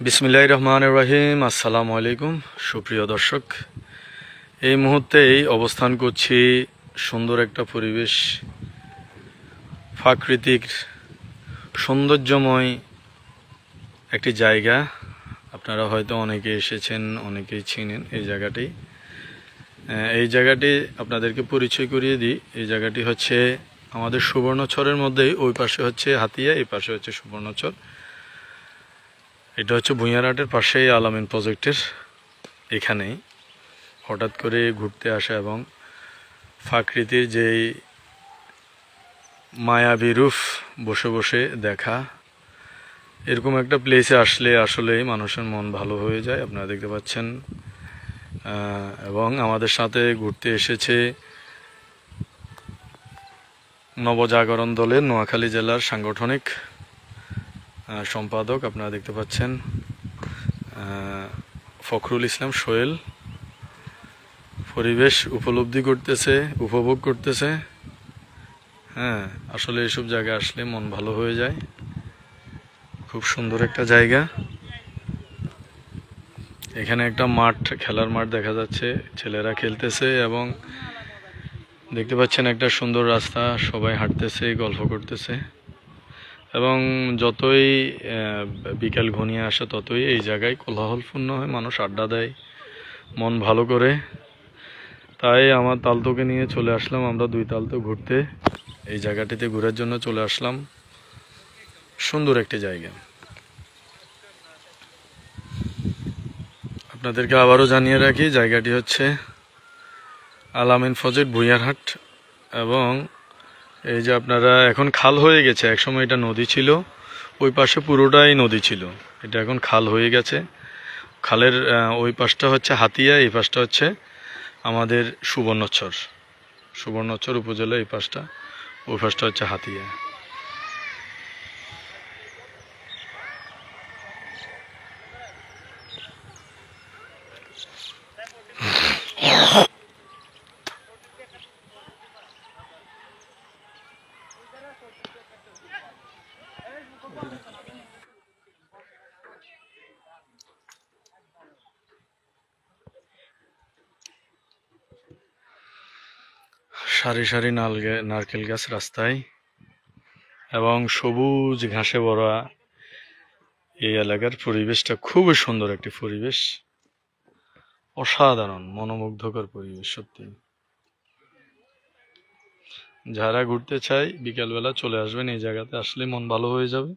বিসমিল্লাহির রহমানির রহিম। আসসালামু আলাইকুম সুপ্রিয় দর্শক, এই মুহূর্তেই অবস্থান করছি সুন্দর একটা পরিবেশ, প্রাকৃতিক সৌন্দর্যময় একটি জায়গা। আপনারা হয়তো অনেকে এসেছেন, অনেকেই চিনেন এই জায়গাটি। এই জায়গাটি আপনাদেরকে পরিচয় করিয়ে দিই। এই জায়গাটি হচ্ছে আমাদের সুবর্ণচরের মধ্যেই, ওই পাশে হচ্ছে হাতিয়া, এই পাশে হচ্ছে সুবর্ণচর। এটা হচ্ছে ভূঁইয়ারহাটের পাশেই আলামিন প্রজেক্টের এখানেই হঠাৎ করে ঘুরতে আসা এবং প্রকৃতির যেই মায়াবী রূপ বসে বসে দেখা, এরকম একটা প্লেসে আসলে আসলেই মানুষের মন ভালো হয়ে যায়। আপনারা দেখতে পাচ্ছেন। এবং আমাদের সাথে ঘুরতে এসেছে নবজাগরণ দলের নোয়াখালী জেলার সাংগঠনিক সম্পাদক, আপনারা দেখতে পাচ্ছেন ফখরুল ইসলাম সোহেল। পরিবেশ উপলব্ধি করতেছে, উপভোগ করতেছে। আসলে এসব জায়গায় আসলে মন ভালো হয়ে যায়। খুব সুন্দর একটা জায়গা। এখানে একটা মাঠ, খেলার মাঠ দেখা যাচ্ছে, ছেলেরা খেলতেছে এবং দেখতে পাচ্ছেন একটা সুন্দর রাস্তা, সবাই হাঁটতেছে, গল্প করতেছে। এবং যতই বিকাল ঘনিয়ে আসে ততই এই জায়গায় কোলাহলপূর্ণ হয়, মানুষ আড্ডা দেয়, মন ভালো করে। তাই আমার তালতোকে নিয়ে চলে আসলাম, আমরা দুই তালতো ঘুরতে এই জায়গাটিতে ঘোরার জন্য চলে আসলাম। সুন্দর একটি জায়গা। আপনাদেরকে আবারও জানিয়ে রাখি, জায়গাটি হচ্ছে আলামিন প্রজেক্ট ভূঁইয়ারহাট। এবং এই যে আপনারা, এখন খাল হয়ে গেছে, একসময় এটা নদী ছিল, ওই পাশে পুরোটাই নদী ছিল, এটা এখন খাল হয়ে গেছে। খালের ওই পাশটা হচ্ছে হাতিয়া, এই পাশটা হচ্ছে আমাদের সুবর্ণচর উপজেলা, এই পাশটা, ওই পাশটা হচ্ছে হাতিয়া। সারি সারি নারকেল গাছ রাস্তায় এবং সবুজ ঘাসে ভরা এই এলাকার পরিবেশটা খুবই সুন্দর একটি পরিবেশ, অসাধারণ মনোমুগ্ধকর পরিবেশ সত্যি। যারা ঘুরতে চায় বিকালবেলা চলে আসবেন, এই জায়গাতে আসলে মন ভালো হয়ে যাবে।